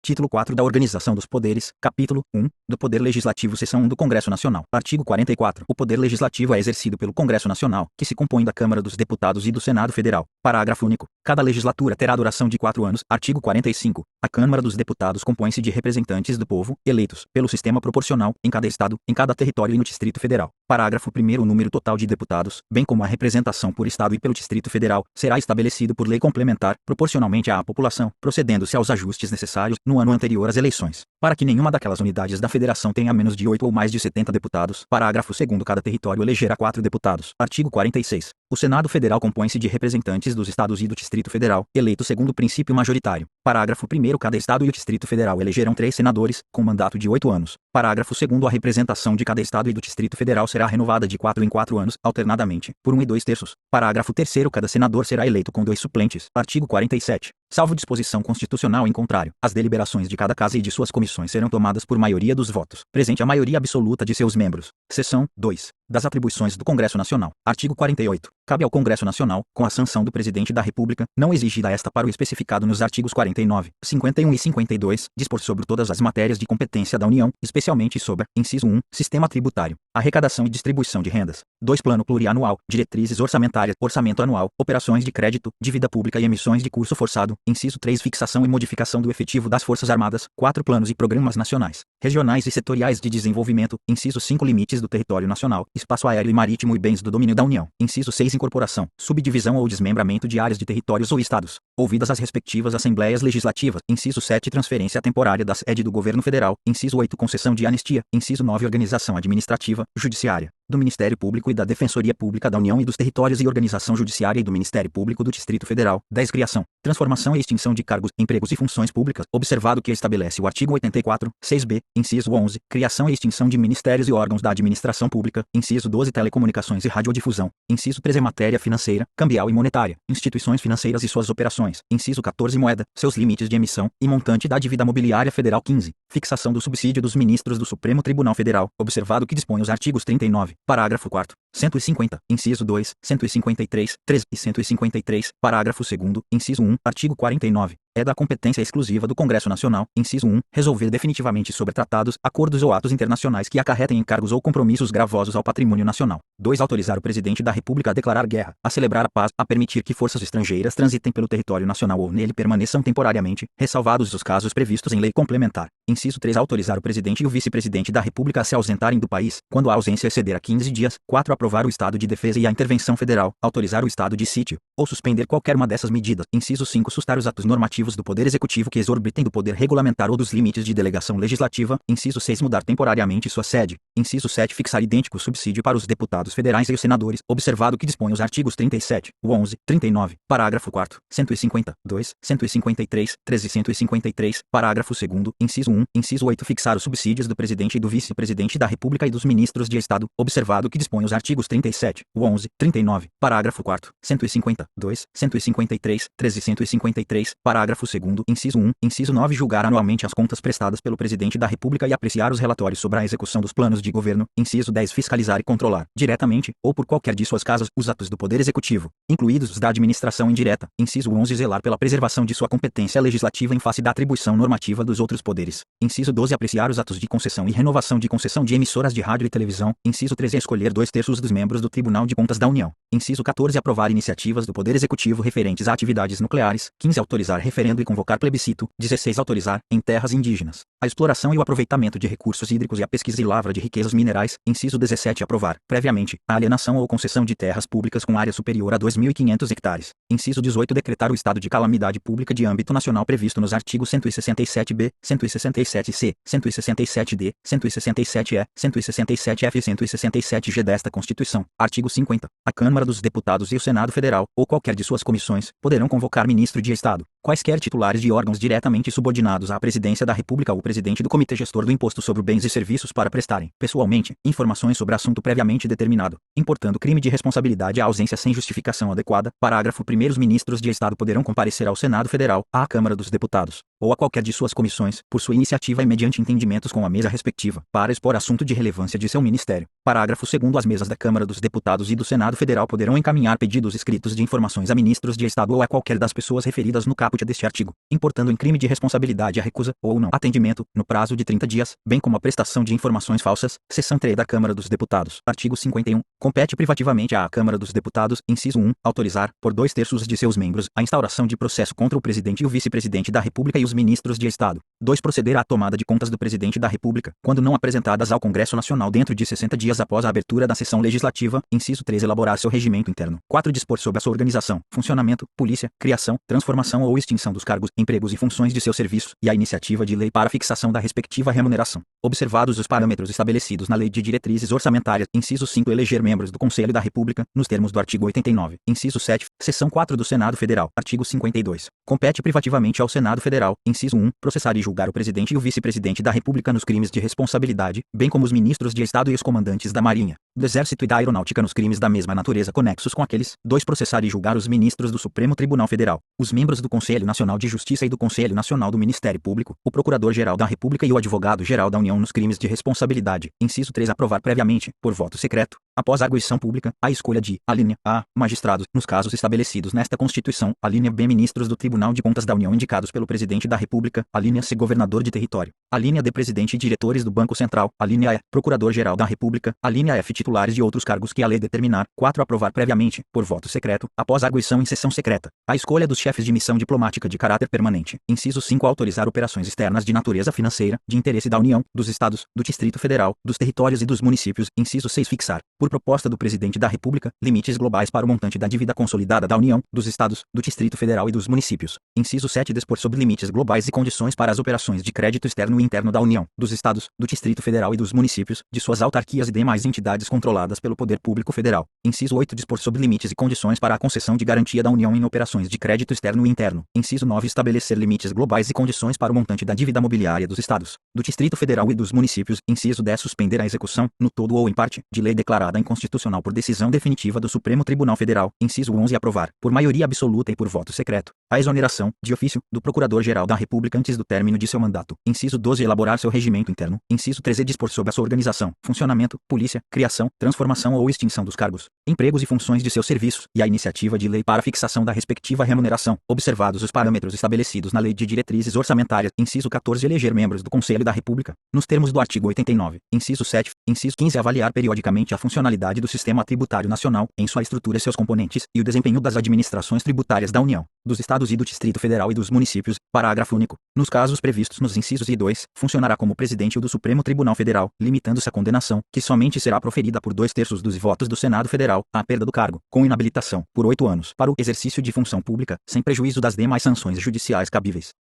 Título 4 da Organização dos Poderes, Capítulo 1, do Poder Legislativo, Seção 1 do Congresso Nacional. Artigo 44. O Poder Legislativo é exercido pelo Congresso Nacional, que se compõe da Câmara dos Deputados e do Senado Federal. Parágrafo único. Cada legislatura terá duração de 4 anos. Artigo 45. A Câmara dos Deputados compõe-se de representantes do povo, eleitos, pelo sistema proporcional, em cada estado, em cada território e no Distrito Federal. Parágrafo 1º. O número total de deputados, bem como a representação por estado e pelo Distrito Federal, será estabelecido por lei complementar, proporcionalmente à população, procedendo-se aos ajustes necessários, no ano anterior às eleições, para que nenhuma daquelas unidades da Federação tenha menos de 8 ou mais de 70 deputados. Parágrafo 2º. Cada território elegerá 4 deputados. Artigo 46. O Senado Federal compõe-se de representantes dos estados e do Distrito Federal, eleitos segundo o princípio majoritário. Parágrafo 1º. Cada estado e o Distrito Federal elegerão 3 senadores, com mandato de 8 anos. Parágrafo 2º. A representação de cada estado e do Distrito Federal será renovada de 4 em 4 anos, alternadamente, por 1 2/3. Parágrafo 3º. Cada senador será eleito com 2 suplentes. Artigo 47. Salvo disposição constitucional em contrário, as deliberações de cada casa e de suas comissões serão tomadas por maioria dos votos, presente a maioria absoluta de seus membros. Seção 2. Das atribuições do Congresso Nacional. Artigo 48. Cabe ao Congresso Nacional, com a sanção do Presidente da República, não exigida esta para o especificado nos artigos 49, 51 e 52, dispor sobre todas as matérias de competência da União, especialmente sobre, inciso 1, sistema tributário, arrecadação e distribuição de rendas. 2. Plano plurianual, diretrizes orçamentárias, orçamento anual, operações de crédito, dívida pública e emissões de curso forçado. Inciso 3. Fixação e modificação do efetivo das Forças Armadas. 4. Planos e programas nacionais, regionais e setoriais de desenvolvimento. Inciso 5. Limites do território nacional, espaço aéreo e marítimo e bens do domínio da União. Inciso 6. Incorporação, subdivisão ou desmembramento de áreas de territórios ou estados, ouvidas as respectivas assembleias legislativas. Inciso 7. Transferência temporária da sede do governo federal. Inciso 8. Concessão de anistia. Inciso 9. Organização administrativa, judiciária, do Ministério Público e da Defensoria Pública da União e dos Territórios e organização judiciária e do Ministério Público do Distrito Federal. 10. Criação, transformação e extinção de cargos, empregos e funções públicas, observado que estabelece o artigo 84, 6b, inciso 11, criação e extinção de ministérios e órgãos da administração pública. Inciso 12. Telecomunicações e radiodifusão. Inciso 13. Matéria financeira, cambial e monetária, instituições financeiras e suas operações. Inciso 14. Moeda, seus limites de emissão e montante da dívida mobiliária federal. 15. Fixação do subsídio dos ministros do Supremo Tribunal Federal, observado que dispõe os artigos 39, parágrafo 4º, 150, inciso 2, 153, 3 e 153, parágrafo 2º, inciso 1, artigo 49. É da competência exclusiva do Congresso Nacional, inciso 1, resolver definitivamente sobre tratados, acordos ou atos internacionais que acarretem encargos ou compromissos gravosos ao patrimônio nacional. 2. Autorizar o Presidente da República a declarar guerra, a celebrar a paz, a permitir que forças estrangeiras transitem pelo território nacional ou nele permaneçam temporariamente, ressalvados os casos previstos em lei complementar. Inciso 3. Autorizar o Presidente e o Vice-Presidente da República a se ausentarem do país, quando a ausência exceder a 15 dias. 4. Aprovar o estado de defesa e a intervenção federal, autorizar o estado de sítio, ou suspender qualquer uma dessas medidas. Inciso 5. Sustar os atos normativos do Poder Executivo que exorbitem do poder regulamentar ou dos limites de delegação legislativa. Inciso 6. Mudar temporariamente sua sede. Inciso 7. Fixar idêntico subsídio para os deputados federais e os senadores, observado que dispõe os artigos 37, 11, 39, parágrafo 4º, 152, 153, 13 e 153, parágrafo 2º, inciso 1, inciso 8. Fixar os subsídios do Presidente e do Vice-Presidente da República e dos Ministros de Estado, observado que dispõe os artigos 37, 11, 39, parágrafo 4º, 152, 153, 13 e 153, parágrafo 2º, inciso 1, inciso 9. Julgar anualmente as contas prestadas pelo Presidente da República e apreciar os relatórios sobre a execução dos planos de governo. Inciso 10. Fiscalizar e controlar, diretamente, ou por qualquer de suas casas, os atos do Poder Executivo, incluídos os da administração indireta. Inciso 11. Zelar pela preservação de sua competência legislativa em face da atribuição normativa dos outros poderes. Inciso 12. Apreciar os atos de concessão e renovação de concessão de emissoras de rádio e televisão. Inciso 13. Escolher 2/3 dos membros do Tribunal de Contas da União. Inciso 14. Aprovar iniciativas do Poder Executivo referentes a atividades nucleares. 15. Autorizar referendo e convocar plebiscito. 16. Autorizar, em terras indígenas, a exploração e o aproveitamento de recursos hídricos e a pesquisa e lavra de riquezas minerais. Inciso 17. Aprovar, previamente, a alienação ou concessão de terras públicas com área superior a 2.500 hectares. Inciso 18. Decretar o estado de calamidade pública de âmbito nacional previsto nos artigos 167b, 167c, 167d, 167e, 167f e 167g desta Constituição. Artigo 50. A Câmara dos Deputados e o Senado Federal, ou qualquer de suas comissões, poderão convocar ministro de Estado, quaisquer titulares de órgãos diretamente subordinados à Presidência da República ou o presidente do Comitê Gestor do Imposto sobre Bens e Serviços para prestarem, pessoalmente, informações sobre assunto previamente determinado, importando crime de responsabilidade à ausência sem justificação adequada. Parágrafo 1º. Os ministros de Estado poderão comparecer ao Senado Federal, à Câmara dos Deputados, ou a qualquer de suas comissões, por sua iniciativa e mediante entendimentos com a mesa respectiva, para expor assunto de relevância de seu ministério. Parágrafo 2º. As mesas da Câmara dos Deputados e do Senado Federal poderão encaminhar pedidos escritos de informações a ministros de Estado ou a qualquer das pessoas referidas no caput caput deste artigo, importando em crime de responsabilidade a recusa ou não atendimento, no prazo de 30 dias, bem como a prestação de informações falsas, seção 3 da Câmara dos Deputados. Artigo 51. Compete privativamente à Câmara dos Deputados, inciso 1, autorizar, por 2/3 de seus membros, a instauração de processo contra o Presidente e o Vice-Presidente da República e os Ministros de Estado. 2. Proceder à tomada de contas do Presidente da República, quando não apresentadas ao Congresso Nacional dentro de 60 dias após a abertura da sessão legislativa. Inciso 3. Elaborar seu regimento interno. 4. Dispor sobre a sua organização, funcionamento, polícia, criação, transformação ou extinção dos cargos, empregos e funções de seu serviço, e a iniciativa de lei para a fixação da respectiva remuneração. Observados os parâmetros estabelecidos na Lei de Diretrizes Orçamentárias. Inciso 5. Eleger membros do Conselho da República, nos termos do artigo 89. Inciso 7. Seção 4 do Senado Federal. Artigo 52. Compete privativamente ao Senado Federal, inciso 1, processar e julgar o Presidente e o Vice-Presidente da República nos crimes de responsabilidade, bem como os ministros de Estado e os comandantes da Marinha, do Exército e da Aeronáutica nos crimes da mesma natureza conexos com aqueles. 2. Processar e julgar os ministros do Supremo Tribunal Federal, os membros do Conselho Nacional de Justiça e do Conselho Nacional do Ministério Público, o Procurador-Geral da República e o Advogado-Geral da União nos crimes de responsabilidade. Inciso 3. Aprovar previamente, por voto secreto, após arguição pública, a escolha de: alínea A, magistrados, nos casos estabelecidos nesta Constituição; alínea B, ministros do Tribunal de Contas da União indicados pelo Presidente da República; alínea C, governador de território; alínea D, presidente e diretores do Banco Central; alínea E, Procurador-Geral da República; alínea F, titulares de outros cargos que a lei determinar. 4. Aprovar previamente, por voto secreto, após arguição em sessão secreta, a escolha dos chefes de missão diplomática de caráter permanente. Inciso 5. Autorizar operações externas de natureza financeira, de interesse da União, dos Estados, do Distrito Federal, dos territórios e dos municípios. Inciso 6. Fixar, por proposta do Presidente da República, limites globais para o montante da dívida consolidada da União, dos Estados, do Distrito Federal e dos municípios. Inciso 7. Dispor sobre limites globais e condições para as operações de crédito externo e interno da União, dos Estados, do Distrito Federal e dos municípios, de suas autarquias e demais entidades controladas pelo Poder Público Federal. Inciso 8. Dispor sobre limites e condições para a concessão de garantia da União em operações de crédito externo e interno. Inciso 9. Estabelecer limites globais e condições para o montante da dívida mobiliária dos Estados, do Distrito Federal e dos municípios. Inciso 10. Suspender a execução, no todo ou em parte, de lei declarada inconstitucional por decisão definitiva do Supremo Tribunal Federal. Inciso 11. Aprovar, por maioria absoluta e por voto secreto, a exoneração, de ofício, do Procurador-Geral da República antes do término de seu mandato. Inciso 12. Elaborar seu regimento interno. Inciso 13. Dispor sobre a sua organização, funcionamento, polícia, criação, transformação ou extinção dos cargos, empregos e funções de seus serviços, e a iniciativa de lei para a fixação da respectiva remuneração, observados os parâmetros estabelecidos na Lei de Diretrizes Orçamentárias. Inciso 14. Eleger membros do Conselho da República, nos termos do artigo 89. Inciso 7. Inciso 15. Avaliar periodicamente a funcionalidade do sistema tributário nacional, em sua estrutura e seus componentes, e o desempenho das administrações tributárias da União, dos Estados e do Distrito Federal e dos municípios. Parágrafo único. Nos casos previstos nos incisos I e 2, funcionará como presidente do Supremo Tribunal Federal, limitando-se a condenação, que somente será proferida por 2/3 dos votos do Senado Federal, à perda do cargo, com inabilitação, por 8 anos, para o exercício de função pública, sem prejuízo das demais sanções judiciais cabíveis.